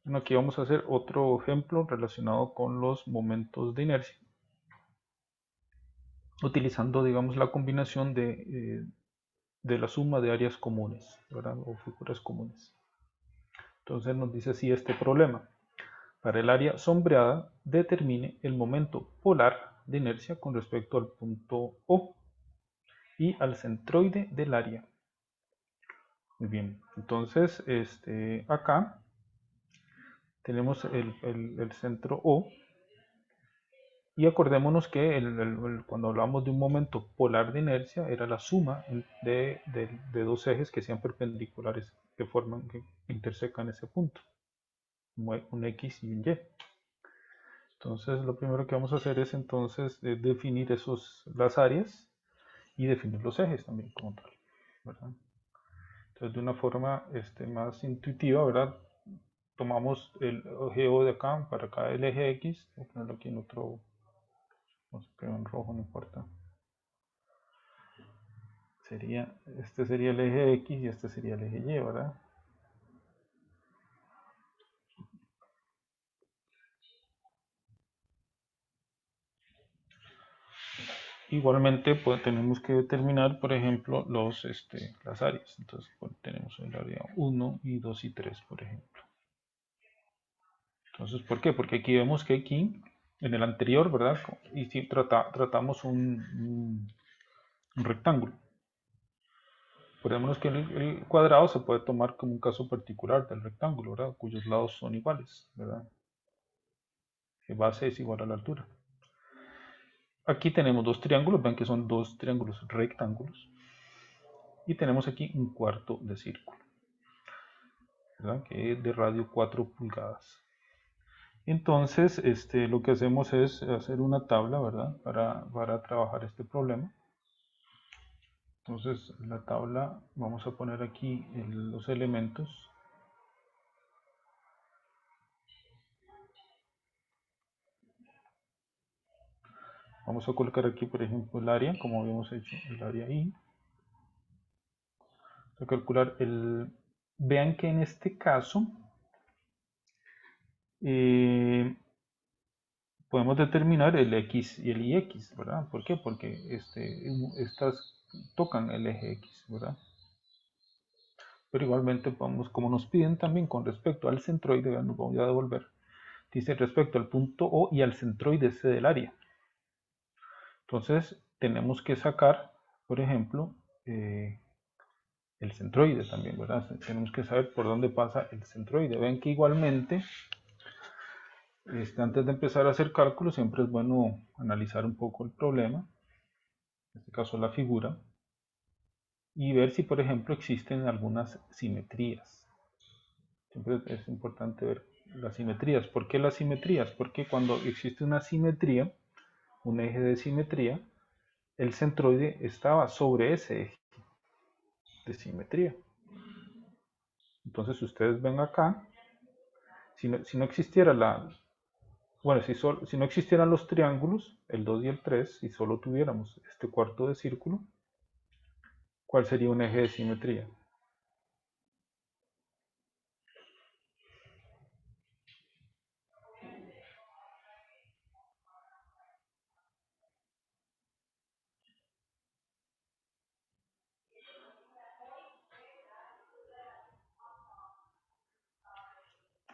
Bueno, aquí vamos a hacer otro ejemplo relacionado con los momentos de inercia, utilizando, digamos, la combinación de la suma de áreas comunes, ¿verdad? O figuras comunes. Entonces nos dice así este problema. Para el área sombreada, determine el momento polar de inercia con respecto al punto O y al centroide del área. Muy bien, entonces acá tenemos el centro O y acordémonos que cuando hablamos de un momento polar de inercia era la suma de dos ejes que sean perpendiculares, que intersecan ese punto, un X y un Y. Entonces lo primero que vamos a hacer es entonces definir las áreas y definir los ejes también como tal, ¿verdad? Entonces de una forma más intuitiva, ¿verdad? Tomamos el eje O de acá, para acá el eje X, voy a ponerlo aquí en otro, no sé, en rojo, no importa. Este sería el eje X y este sería el eje Y, ¿verdad? Igualmente pues, tenemos que determinar, por ejemplo, las áreas. Entonces pues, tenemos el área 1 y 2 y 3, por ejemplo. Entonces, ¿por qué? Porque aquí vemos que aquí, en el anterior, ¿verdad? Y si tratamos un rectángulo. Acordémonos que el cuadrado se puede tomar como un caso particular del rectángulo, ¿verdad? Cuyos lados son iguales, ¿verdad? Que base es igual a la altura. Aquí tenemos dos triángulos, ven que son dos triángulos rectángulos. Y tenemos aquí un cuarto de círculo, ¿verdad? Que es de radio 4 pulgadas. Entonces, lo que hacemos es hacer una tabla, ¿verdad? Para trabajar este problema. Entonces, en la tabla vamos a poner aquí los elementos. Vamos a colocar aquí, por ejemplo, el área, como habíamos hecho, el área I. A calcular Vean que en este caso eh, podemos determinar el X y el IX, ¿verdad? ¿Por qué? Porque estas tocan el eje X, ¿verdad? Pero igualmente vamos, como nos piden también con respecto al centroide, nos voy a devolver. Dice respecto al punto O y al centroide C del área. Entonces tenemos que sacar, por ejemplo, el centroide también, ¿verdad? Tenemos que saber por dónde pasa el centroide. Ven que igualmente, antes de empezar a hacer cálculos, siempre es bueno analizar un poco el problema, en este caso la figura, y ver si, por ejemplo, existen algunas simetrías. Siempre es importante ver las simetrías. ¿Por qué las simetrías? Porque cuando existe una simetría, un eje de simetría, el centroide estaba sobre ese eje de simetría. Entonces, si ustedes ven acá, si no existiera bueno, si no existieran los triángulos, el 2 y el 3, y solo tuviéramos este cuarto de círculo, ¿cuál sería un eje de simetría?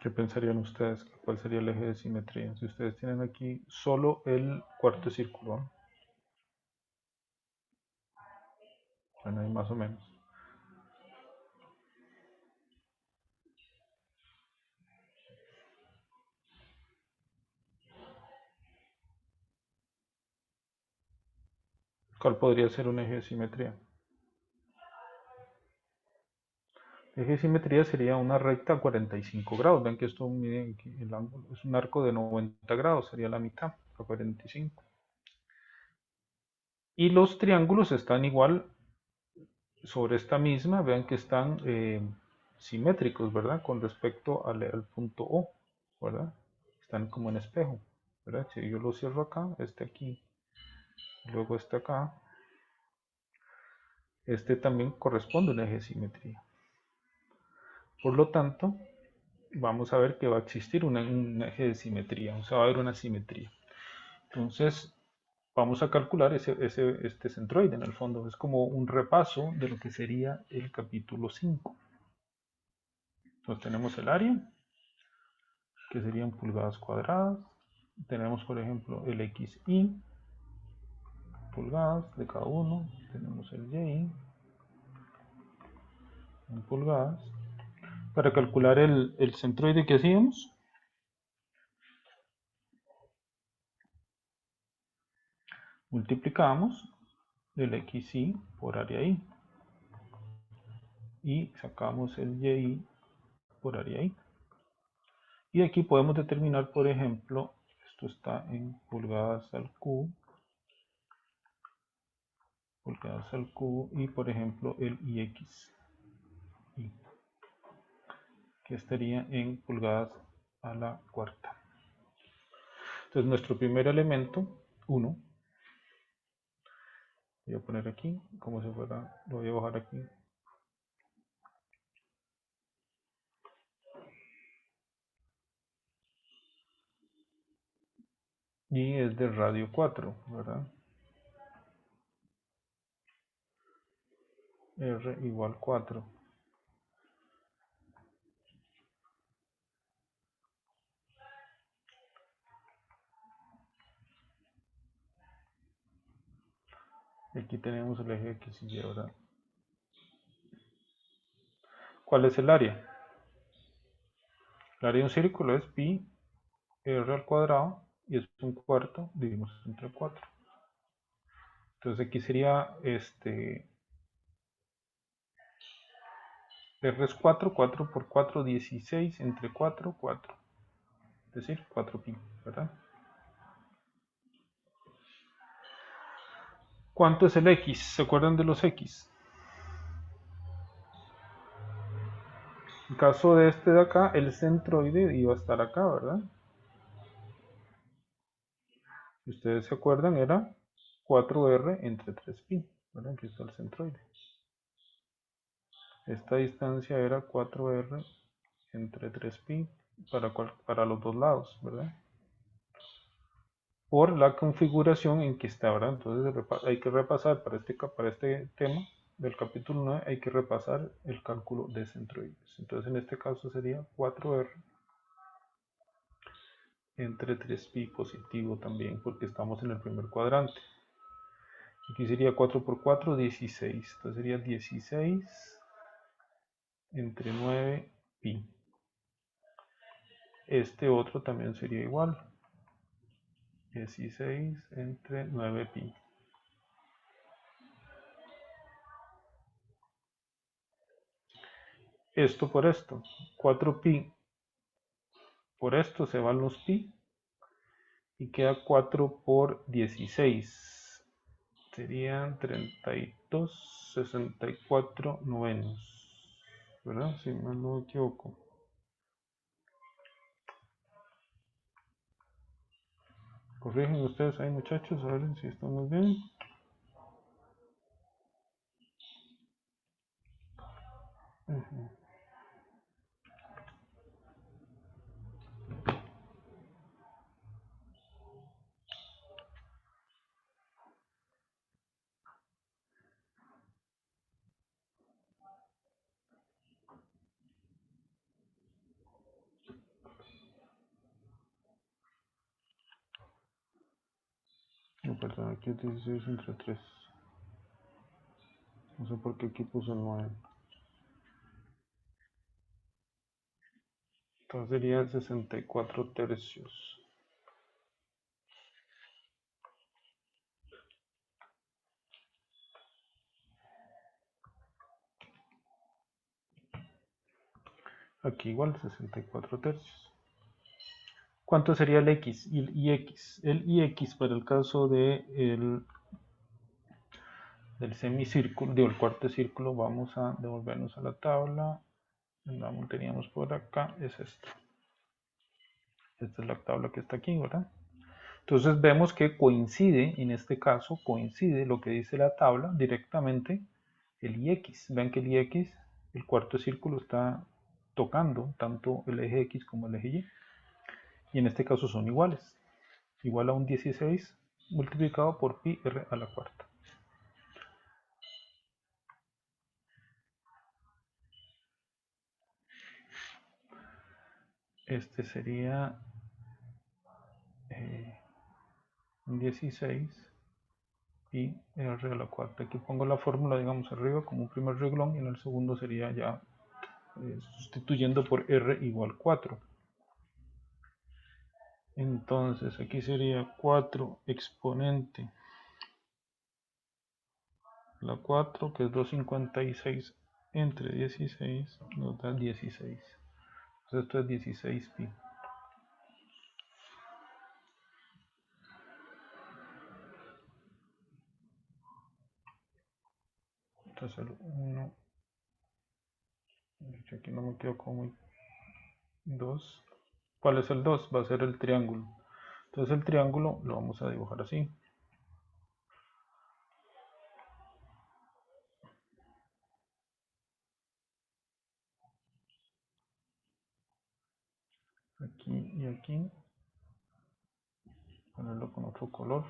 ¿Qué pensarían ustedes? ¿Cuál sería el eje de simetría? Si ustedes tienen aquí solo el cuarto de círculo, ¿no? Bueno, ahí más o menos. ¿Cuál podría ser un eje de simetría? El eje de simetría sería una recta a 45 grados. Ven que esto mide el ángulo, es un arco de 90 grados, sería la mitad, a 45. Y los triángulos están igual sobre esta misma, vean que están simétricos, ¿verdad? Con respecto al punto O, ¿verdad? Están como en espejo, ¿verdad? Si yo lo cierro acá, aquí, luego acá, también corresponde a un eje de simetría. Por lo tanto, vamos a ver que va a existir un eje de simetría, o sea, va a haber una simetría. Entonces, vamos a calcular este centroide en el fondo. Es como un repaso de lo que sería el capítulo 5. Entonces tenemos el área, que serían pulgadas cuadradas. Tenemos, por ejemplo, el XY, pulgadas de cada uno. Tenemos el YY, en pulgadas. Para calcular el centroide que hacíamos, multiplicamos el XY por área Y y sacamos el YY por área Y. Y aquí podemos determinar, por ejemplo, esto está en pulgadas al cubo, y por ejemplo el IX, que estaría en pulgadas a la cuarta. Entonces nuestro primer elemento, 1, voy a poner aquí, como si fuera, lo voy a bajar aquí. Y es de radio 4, ¿verdad? R igual 4. Aquí tenemos el eje X y Y, ¿verdad? ¿Cuál es el área? El área de un círculo es pi r al cuadrado y es un cuarto, dividimos entre 4. Entonces aquí sería R es 4, 4 por 4, 16 entre 4, 4. Es decir, 4 pi, ¿verdad? ¿Cuánto es el X? ¿Se acuerdan de los X? En el caso de este de acá, el centroide iba a estar acá, ¿verdad? Si ustedes se acuerdan, era 4R entre 3pi, ¿verdad? Aquí está el centroide. Esta distancia era 4R entre 3pi para los dos lados, ¿verdad? Por la configuración en que está, ¿verdad? Entonces hay que repasar para este tema del capítulo 9, hay que repasar el cálculo de centroides. Entonces en este caso sería 4R entre 3pi positivo también, porque estamos en el primer cuadrante. Aquí sería 4 por 4, 16. Entonces sería 16 entre 9pi. Este otro también sería igual. 16 entre 9pi. Esto por esto. 4pi por esto se van los pi. Y queda 4 por 16. Serían 32, 64 novenos. ¿Verdad? Si mal no me equivoco. Corrigen ustedes ahí, muchachos, a ver si estamos bien. No, perdón, aquí es 16 entre 3. No sé por qué aquí puse 9. Entonces sería 64 tercios. Aquí igual 64 tercios. ¿Cuánto sería el X y el IX? El IX para el caso del semicírculo, el cuarto círculo, vamos a devolvernos a la tabla. La teníamos por acá, es esta. Esta es la tabla que está aquí, ¿verdad? Entonces vemos que coincide, en este caso, coincide lo que dice la tabla directamente el IX. Ven que el IX, el cuarto círculo está tocando tanto el eje X como el eje Y. Y en este caso son iguales. Igual a un 16 multiplicado por pi r a la cuarta. Este sería un 16 pi r a la cuarta. Aquí pongo la fórmula, digamos, arriba como un primer reglón, y en el segundo sería ya sustituyendo por r igual 4. Entonces aquí sería 4 exponente la 4, que es 256 entre 16, nos da 16. Entonces esto es 16 pi. Entonces el 1, aquí no me quedo como 2. ¿Cuál es el 2? Va a ser el triángulo. Entonces el triángulo lo vamos a dibujar así. Aquí y aquí. Ponerlo con otro color.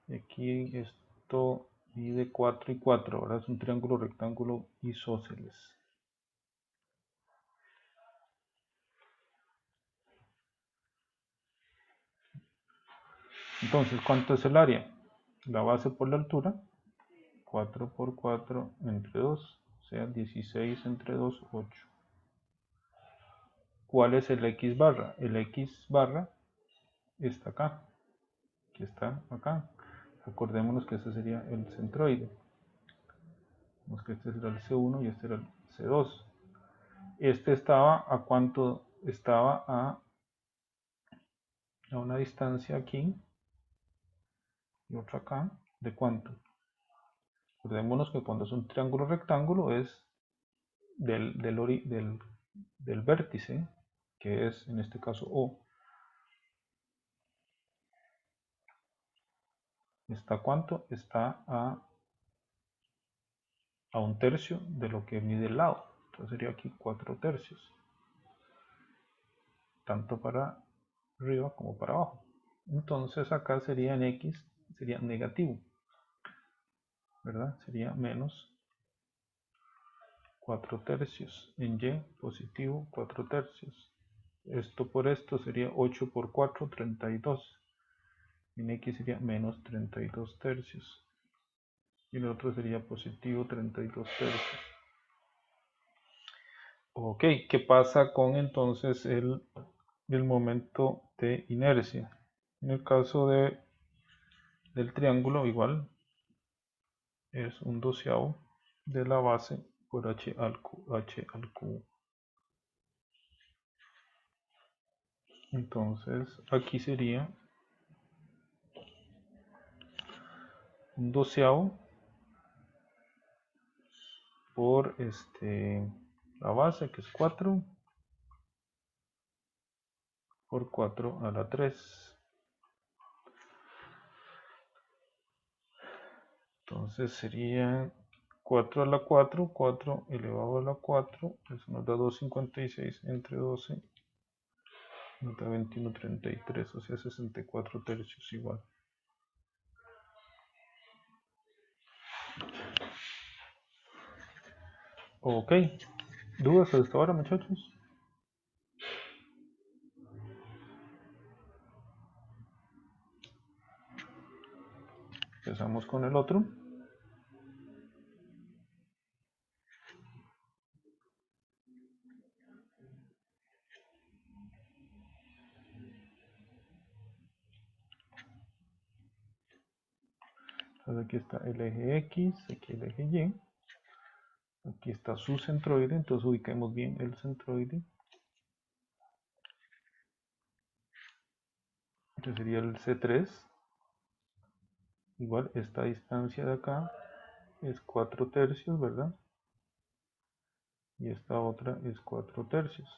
Y aquí esto mide 4 y 4. Ahora es un triángulo rectángulo isósceles. Entonces, ¿cuánto es el área? La base por la altura, 4 por 4 entre 2, o sea, 16 entre 2, 8. ¿Cuál es el X barra? El X barra está acá, que está acá. Acordémonos que este sería el centroide. Vemos que este será el C1 y este era el C2. Este estaba a cuánto, estaba a una distancia aquí y otra acá, ¿de cuánto? Acordémonos que cuando es un triángulo rectángulo es del vértice, que es en este caso O. ¿Está cuánto? Está a un tercio de lo que mide el lado. Entonces sería aquí 4 tercios. Tanto para arriba como para abajo. Entonces acá sería en X, sería negativo, ¿verdad? Sería menos 4 tercios. En Y, positivo 4 tercios. Esto por esto sería 8 por 4, 32. En X sería menos 32 tercios. Y el otro sería positivo 32 tercios. Ok, ¿qué pasa con entonces el momento de inercia? En el caso del triángulo, igual es un doceavo de la base por h al cubo. Entonces aquí sería un doceavo por la base, que es 4, por 4 a la 3. Entonces sería 4 a la 4, 4 elevado a la 4, eso nos da 256 entre 12, nos da 21,33, o sea 64 tercios igual. Ok, ¿dudas hasta ahora, muchachos? Empezamos con el otro. Entonces aquí está el eje X, aquí el eje Y. Aquí está su centroide, entonces ubiquemos bien el centroide. Este sería el C3. Igual esta distancia de acá es 4 tercios, ¿verdad? Y esta otra es 4 tercios.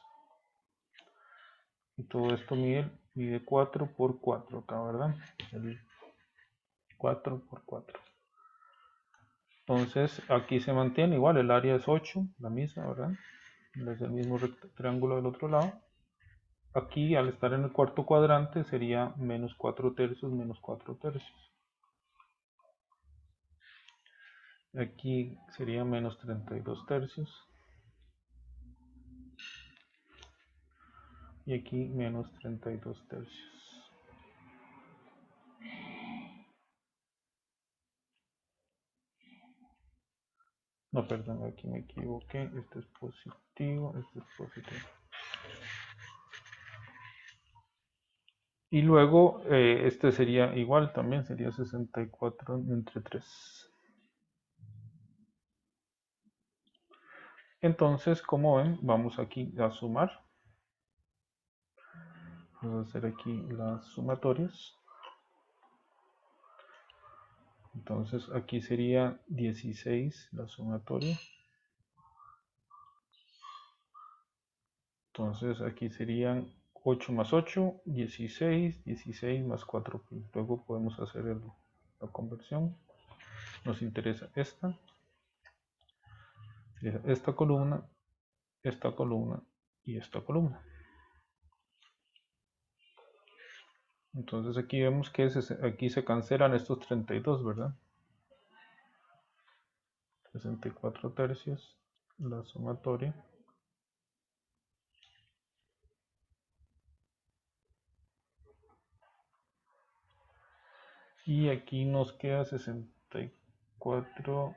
Y todo esto mide 4 por 4 acá, ¿verdad? El 4 por 4. Entonces aquí se mantiene igual, el área es 8, la misma, ¿verdad? Es el mismo triángulo del otro lado. Aquí al estar en el cuarto cuadrante sería menos 4 tercios, menos 4 tercios. Aquí sería menos 32 tercios. Y aquí menos 32 tercios. No, perdón, aquí me equivoqué. Este es positivo, este es positivo. Y luego este sería igual también, sería 64 entre 3. Entonces, como ven, vamos aquí a sumar. Vamos a hacer aquí las sumatorias. Entonces aquí sería 16 la sumatoria. Entonces aquí serían 8 más 8, 16, 16 más 4pi. Luego podemos hacer la conversión. Nos interesa esta columna y esta columna. Entonces aquí vemos que aquí se cancelan estos 32, ¿verdad? 64 tercios, la sumatoria. Y aquí nos queda 64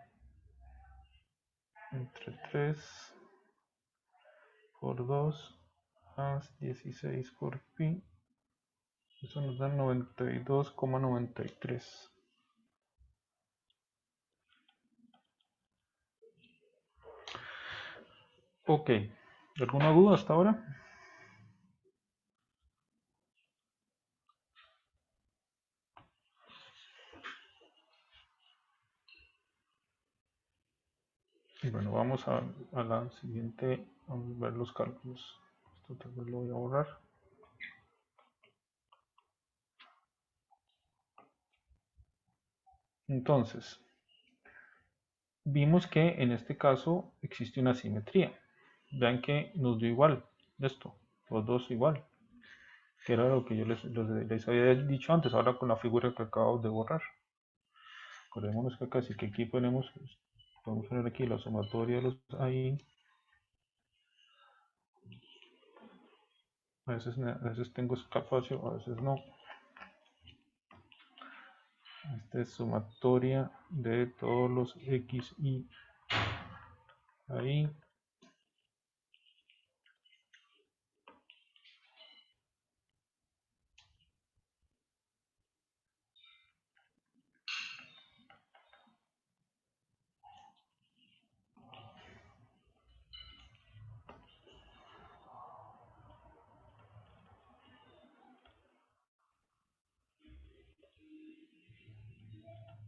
entre 3 por 2 más 16 por pi. Eso nos da 92,93. Ok, ¿alguna duda hasta ahora? Y bueno, vamos a la siguiente, vamos a ver los cálculos. Esto tal vez lo voy a borrar. Entonces, vimos que en este caso existe una simetría. Vean que nos dio igual esto, los dos igual, que era lo que yo les había dicho antes, ahora con la figura que acabo de borrar. Acordémonos que acá sí que aquí podemos poner aquí la sumatoria de los ahí. A veces tengo espacio, a veces no. Esta es sumatoria de todos los x y ahí.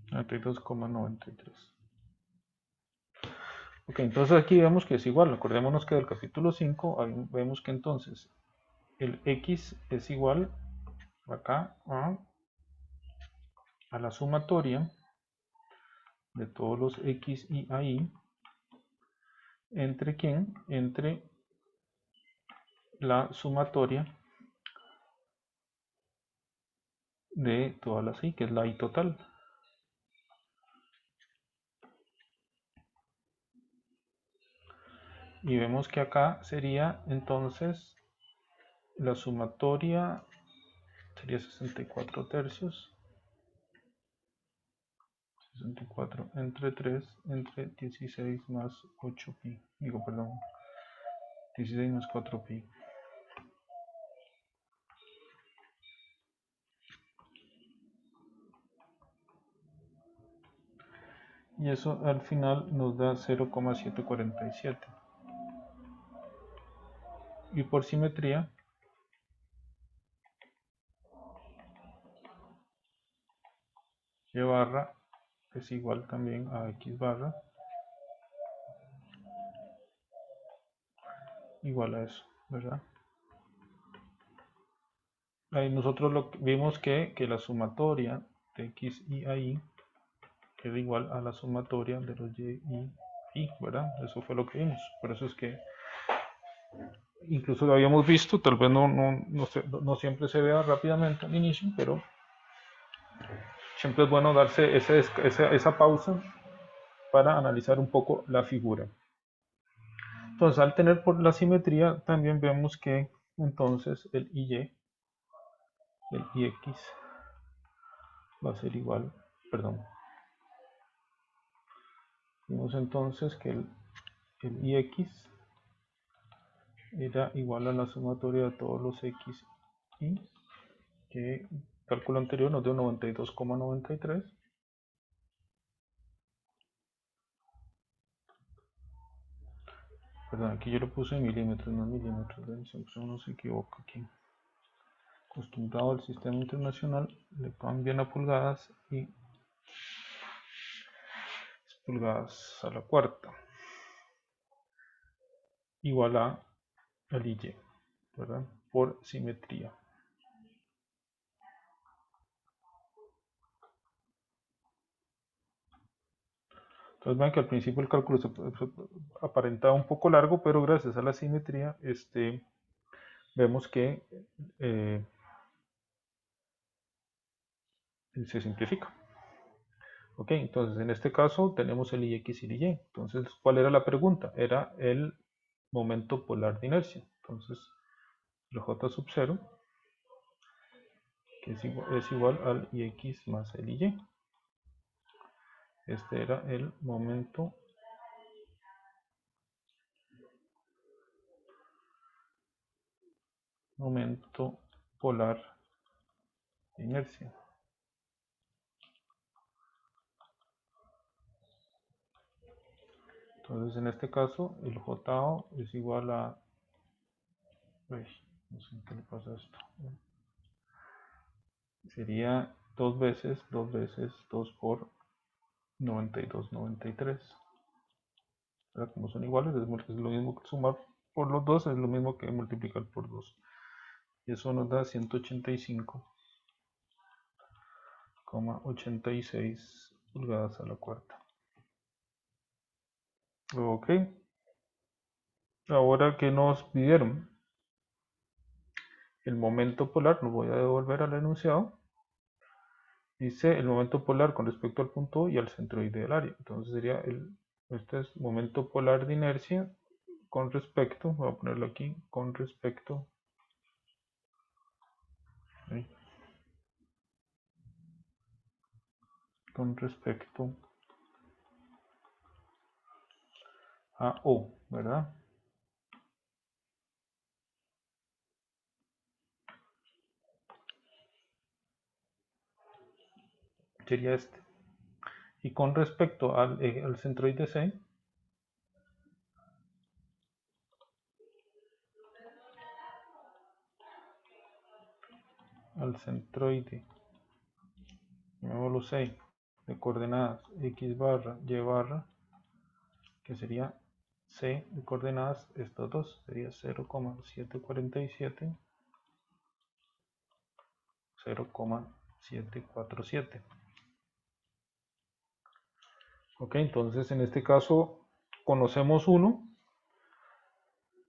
Noventa y 92,93. Ok, entonces aquí vemos que es igual. Acordémonos que del capítulo 5 vemos que entonces el x es igual acá a la sumatoria de todos los x y ahí. ¿Entre quién? Entre la sumatoria de todas las i, que es la i total. Y vemos que acá sería entonces la sumatoria sería 64 tercios. 64 entre 3 entre 16 más 8pi. Digo, perdón. 16 más 4pi. Y eso al final nos da 0,747. Y por simetría, y barra es igual también a x barra igual a eso, ¿verdad? Ahí nosotros vimos que la sumatoria de x y y queda igual a la sumatoria de los y y, ¿verdad? Eso fue lo que vimos. Por eso es que incluso lo habíamos visto, tal vez no siempre se vea rápidamente al inicio, pero siempre es bueno darse esa pausa para analizar un poco la figura. Entonces, al tener por la simetría, también vemos que entonces el IY, el IX, va a ser igual, perdón. Vimos entonces que el IX era igual a la sumatoria de todos los X y que el cálculo anterior nos dio 92,93. Perdón, aquí yo lo puse en milímetros, no en milímetros, uno se equivoca aquí. Acostumbrado al sistema internacional, le cambian a pulgadas y es pulgadas a la cuarta. Igual a el IY, ¿verdad? Por simetría. Entonces ven que al principio el cálculo se aparentaba un poco largo, pero gracias a la simetría vemos que se simplifica. Ok, entonces en este caso tenemos el IX y el Y. Entonces, ¿cuál era la pregunta? Era el momento polar de inercia. Entonces, el J sub 0, que es igual al IX más el Y. Este era el momento polar de inercia. Entonces, en este caso, el JO es igual a... Uy, no sé qué le pasa a esto. Sería 2 veces 2 por 92,93. Ahora, como son iguales, es lo mismo que sumar por los dos, es lo mismo que multiplicar por 2. Y eso nos da 185,86 pulgadas a la cuarta. Ok. Ahora que nos pidieron el momento polar, nos voy a devolver al enunciado. Dice el momento polar con respecto al punto O y al centroide del área. Entonces sería este es momento polar de inercia con respecto, voy a ponerlo aquí, con respecto a O, ¿verdad? Sería este. Y con respecto al centroide C, al centroide, llamémoslo C, de coordenadas X barra, Y barra, que sería C de coordenadas, estos dos, sería 0,747, 0,747. Ok, entonces en este caso conocemos uno,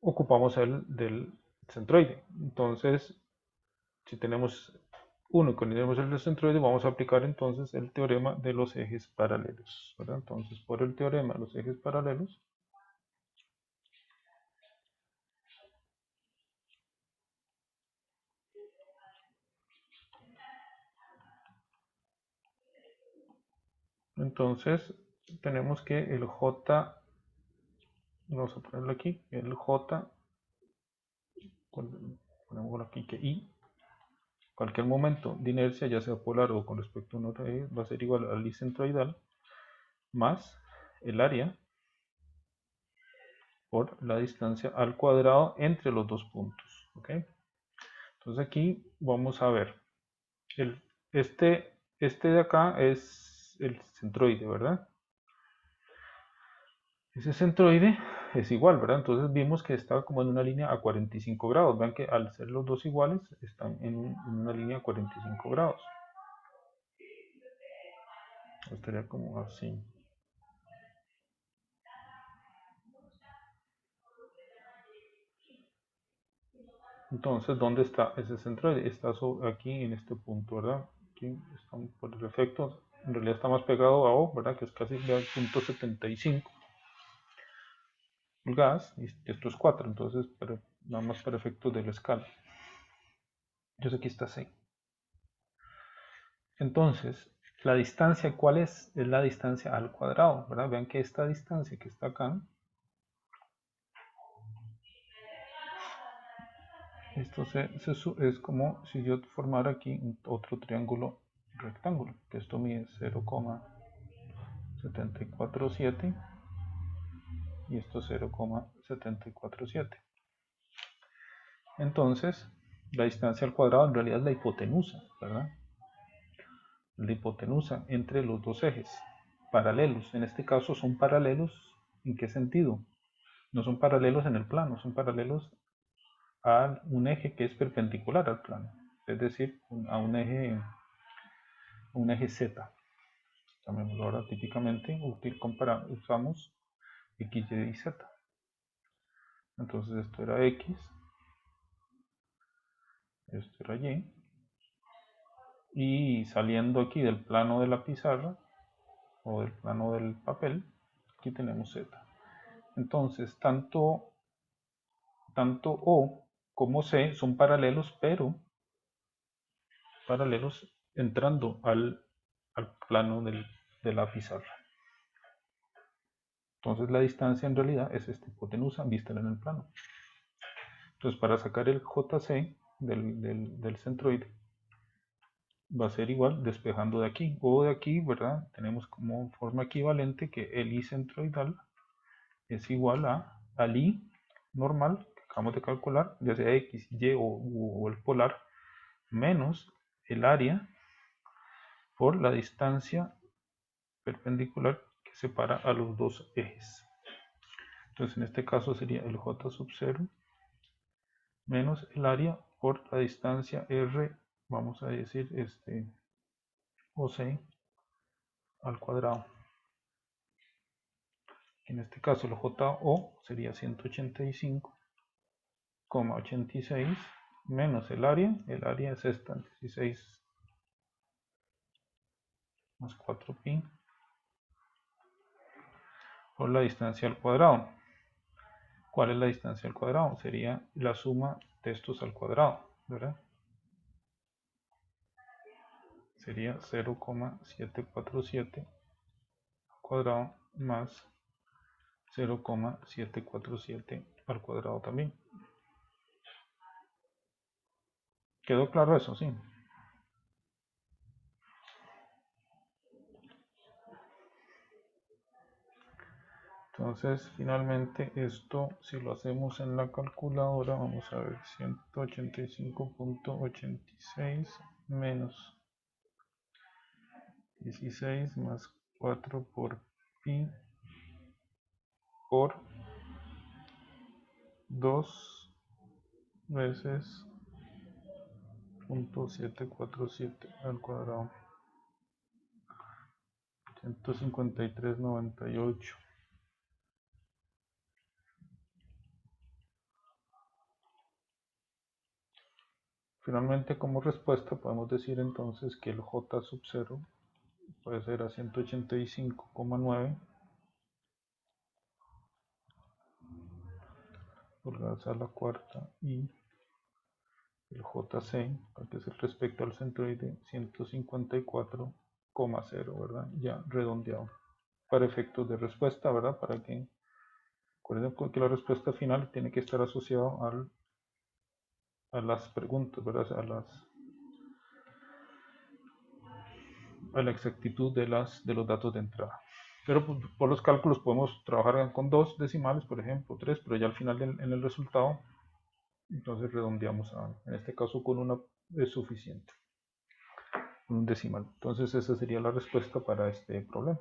ocupamos el del centroide. Entonces, si tenemos uno y tenemos el del centroide, vamos a aplicar entonces el teorema de los ejes paralelos, ¿verdad? Entonces, por el teorema de los ejes paralelos, entonces tenemos que el J, vamos a ponerlo aquí, el J, ponemos aquí que I, cualquier momento de inercia, ya sea polar o con respecto a un otro eje, va a ser igual al I centroidal más el área por la distancia al cuadrado entre los dos puntos. ¿Ok? Entonces aquí vamos a ver, este de acá es el centroide, ¿verdad? Ese centroide es igual, ¿verdad? Entonces vimos que está como en una línea a 45 grados. Vean que al ser los dos iguales, están en una línea a 45 grados. Estaría como así. Entonces, ¿dónde está ese centroide? Está aquí en este punto, ¿verdad? Aquí estamos por el efecto, en realidad está más pegado a O, ¿verdad? Que es casi el punto 75 pulgadas, y esto es 4, entonces, nada más para efectos de la escala. Entonces aquí está 6. Entonces, la distancia, ¿cuál es? Es la distancia al cuadrado, ¿verdad? Vean que esta distancia que está acá, esto es como si yo formara aquí otro triángulo rectángulo, que esto mide 0,747 y esto 0,747. Entonces, la distancia al cuadrado en realidad es la hipotenusa, ¿verdad? La hipotenusa entre los dos ejes paralelos. En este caso son paralelos, ¿en qué sentido? No son paralelos en el plano, son paralelos a un eje que es perpendicular al plano, es decir, a un eje Z. También ahora típicamente usamos X, Y y Z. Entonces esto era X, esto era Y, y saliendo aquí del plano de la pizarra o del plano del papel, aquí tenemos Z. Entonces tanto O como C son paralelos, pero paralelos entrando al plano de la pizarra. Entonces la distancia en realidad es esta hipotenusa vista en el plano. Entonces para sacar el JC del centroide va a ser igual despejando de aquí o de aquí, ¿verdad? Tenemos como forma equivalente que el I centroidal es igual al I normal que acabamos de calcular, ya sea X, Y o el polar, menos el área por la distancia perpendicular que separa a los dos ejes. Entonces en este caso sería el J sub 0 menos el área por la distancia R, vamos a decir OC al cuadrado. En este caso el JO sería 185,86 menos el área es esta, 16 más 4pi por la distancia al cuadrado. ¿Cuál es la distancia al cuadrado? Sería la suma de estos al cuadrado, ¿verdad? Sería 0,747 al cuadrado más 0,747 al cuadrado también. ¿Quedó claro eso? Sí. Entonces, finalmente esto, si lo hacemos en la calculadora, vamos a ver, 185,86 menos 16 más 4 por pi por 2 veces 0,747 al cuadrado, 153,98. Finalmente, como respuesta, podemos decir entonces que el J sub 0 puede ser a 185,9 pulgadas a la cuarta y el JC, que es el respecto al centroide, 154,0, ¿verdad? Ya redondeado. Para efectos de respuesta, ¿verdad? Para que recuerden que la respuesta final tiene que estar asociada a las preguntas, ¿verdad? A la exactitud de los datos de entrada. Pero por los cálculos podemos trabajar con 2 decimales, por ejemplo, 3, pero ya al final en el resultado, entonces redondeamos en este caso con una es suficiente, un decimal. Entonces esa sería la respuesta para este problema.